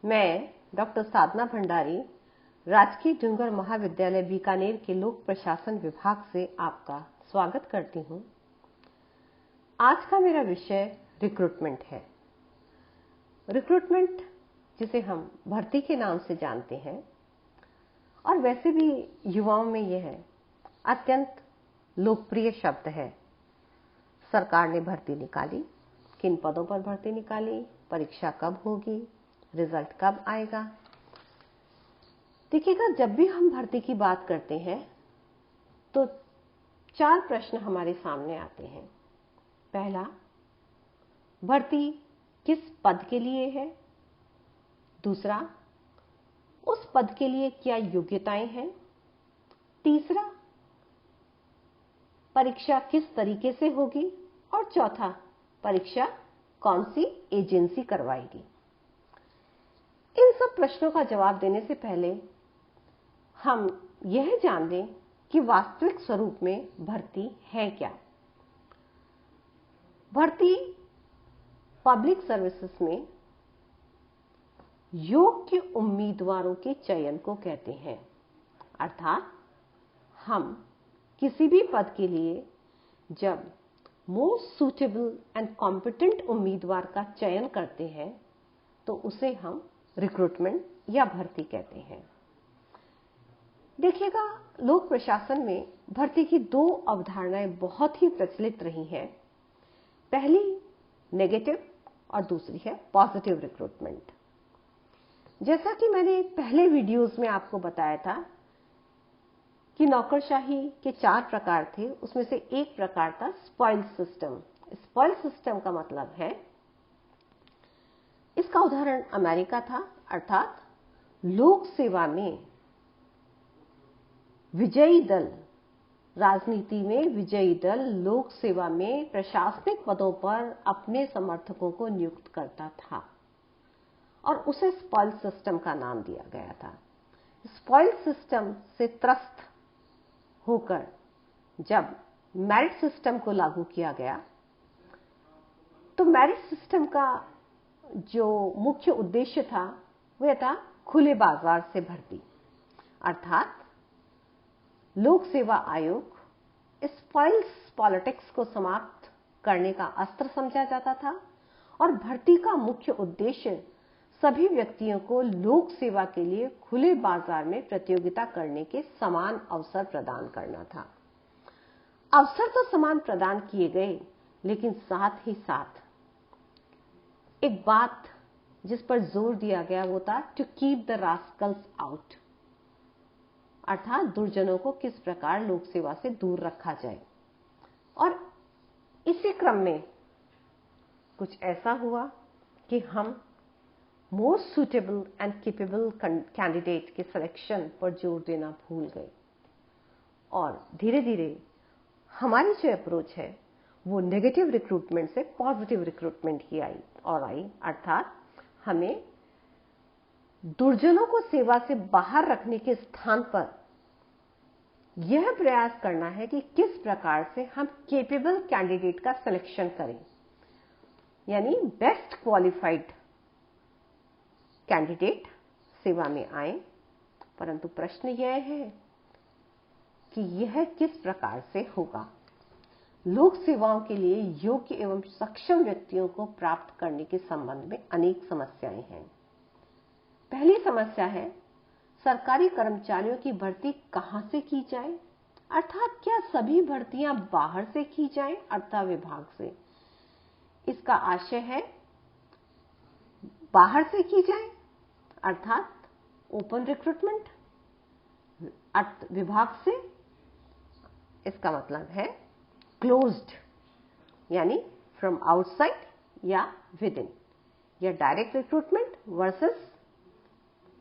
मैं डॉक्टर साधना भंडारी राजकीय डूंगर महाविद्यालय बीकानेर के लोक प्रशासन विभाग से आपका स्वागत करती हूं। आज का मेरा विषय रिक्रूटमेंट है। रिक्रूटमेंट जिसे हम भर्ती के नाम से जानते हैं और वैसे भी युवाओं में यह अत्यंत लोकप्रिय शब्द है। सरकार ने भर्ती निकाली, किन पदों पर भर्ती निकाली, परीक्षा कब होगी, रिजल्ट कब आएगा। देखिएगा, जब भी हम भर्ती की बात करते हैं तो 4 प्रश्न हमारे सामने आते हैं। पहला, भर्ती किस पद के लिए है। दूसरा, उस पद के लिए क्या योग्यताएं हैं। तीसरा, परीक्षा किस तरीके से होगी। और चौथा, परीक्षा कौन सी एजेंसी करवाएगी। इन सब प्रश्नों का जवाब देने से पहले हम यह जान लें कि वास्तविक स्वरूप में भर्ती है क्या। भर्ती पब्लिक सर्विसेज में योग्य उम्मीदवारों के चयन को कहते हैं। अर्थात हम किसी भी पद के लिए जब मोस्ट सूटेबल एंड कॉम्पिटेंट उम्मीदवार का चयन करते हैं तो उसे हम रिक्रूटमेंट या भर्ती कहते हैं। देखिएगा, लोक प्रशासन में भर्ती की 2 अवधारणाएं बहुत ही प्रचलित रही हैं। पहली नेगेटिव और दूसरी है पॉजिटिव रिक्रूटमेंट। जैसा कि मैंने पहले वीडियोस में आपको बताया था कि नौकरशाही के 4 प्रकार थे, उसमें से एक प्रकार था स्पॉइल सिस्टम। स्पॉइल सिस्टम का मतलब है, इसका उदाहरण अमेरिका था। अर्थात लोक सेवा में विजयी दल, राजनीति में विजयी दल लोक सेवा में प्रशासनिक पदों पर अपने समर्थकों को नियुक्त करता था और उसे स्पॉइल सिस्टम का नाम दिया गया था। स्पॉइल सिस्टम से त्रस्त होकर जब मेरिट सिस्टम को लागू किया गया तो मेरिट सिस्टम का जो मुख्य उद्देश्य था वह था खुले बाजार से भर्ती। अर्थात लोक सेवा आयोग स्पॉइल्स पॉलिटिक्स को समाप्त करने का अस्त्र समझा जाता था और भर्ती का मुख्य उद्देश्य सभी व्यक्तियों को लोक सेवा के लिए खुले बाजार में प्रतियोगिता करने के समान अवसर प्रदान करना था। अवसर तो समान प्रदान किए गए, लेकिन साथ ही साथ एक बात जिस पर जोर दिया गया वो था to keep the rascals out. अर्थात दुर्जनों को किस प्रकार लोक सेवा से दूर रखा जाए। और इसी क्रम में कुछ ऐसा हुआ कि हम most suitable and capable candidate के सिलेक्शन पर जोर देना भूल गए और धीरे धीरे हमारी जो अप्रोच है वो नेगेटिव रिक्रूटमेंट से पॉजिटिव रिक्रूटमेंट ही आई। अर्थात हमें दुर्जनों को सेवा से बाहर रखने के स्थान पर यह प्रयास करना है कि किस प्रकार से हम केपेबल कैंडिडेट का सिलेक्शन करें, यानी बेस्ट क्वालिफाइड कैंडिडेट सेवा में आए। परंतु प्रश्न यह है कि यह किस प्रकार से होगा। लोक सेवाओं के लिए योग्य एवं सक्षम व्यक्तियों को प्राप्त करने के संबंध में अनेक समस्याएं हैं। पहली समस्या है, सरकारी कर्मचारियों की भर्ती कहां से की जाए। अर्थात क्या सभी भर्तियां बाहर से की जाएं, अर्थात विभाग से। इसका आशय है बाहर से की जाए, अर्थात ओपन रिक्रूटमेंट। विभाग से इसका मतलब है क्लोज्ड, यानी फ्रॉम आउटसाइड या विद इन, या direct recruitment versus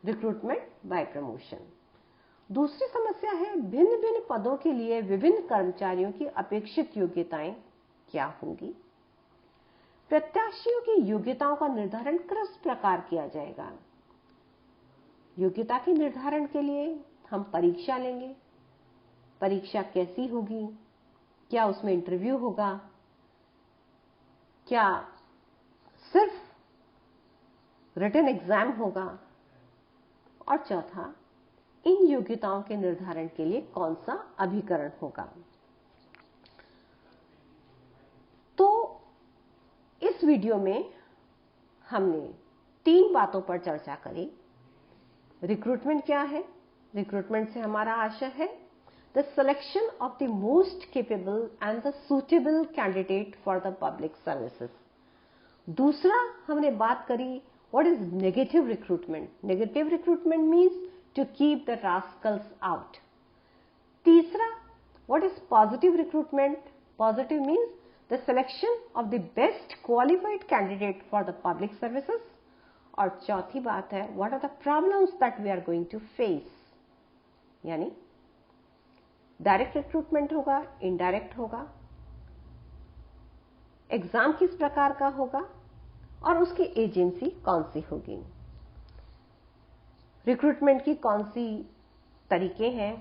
recruitment by promotion. दूसरी समस्या है, भिन्न भिन्न पदों के लिए विभिन्न कर्मचारियों की अपेक्षित योग्यताएं क्या होंगी। प्रत्याशियों की योग्यताओं का निर्धारण किस प्रकार किया जाएगा। योग्यता के निर्धारण के लिए हम परीक्षा लेंगे। परीक्षा कैसी होगी, क्या उसमें इंटरव्यू होगा, क्या सिर्फ रिटन एग्जाम होगा, और चौथा, इन योग्यताओं के निर्धारण के लिए कौन सा अभिकरण होगा। तो इस वीडियो में हमने 3 बातों पर चर्चा करी। रिक्रूटमेंट क्या है? रिक्रूटमेंट से हमारा आशय है the selection of the most capable and the suitable candidate for the public services. दूसरा, हमने बात करी what is negative recruitment. Negative recruitment means to keep the rascals out. तीसरा, what is positive recruitment. Positive means the selection of the best qualified candidate for the public services. और चौथी बात है what are the problems that we are going to face, यानी direct recruitment होगा, indirect होगा, exam किस प्रकार का होगा, और उसकी एजेंसी कौन सी होगी। रिक्रूटमेंट की कौन सी तरीके हैं,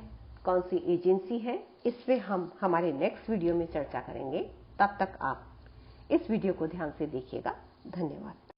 कौन सी एजेंसी है, इस पे हम हमारे नेक्स्ट वीडियो में चर्चा करेंगे। तब तक आप इस वीडियो को ध्यान से देखिएगा। धन्यवाद।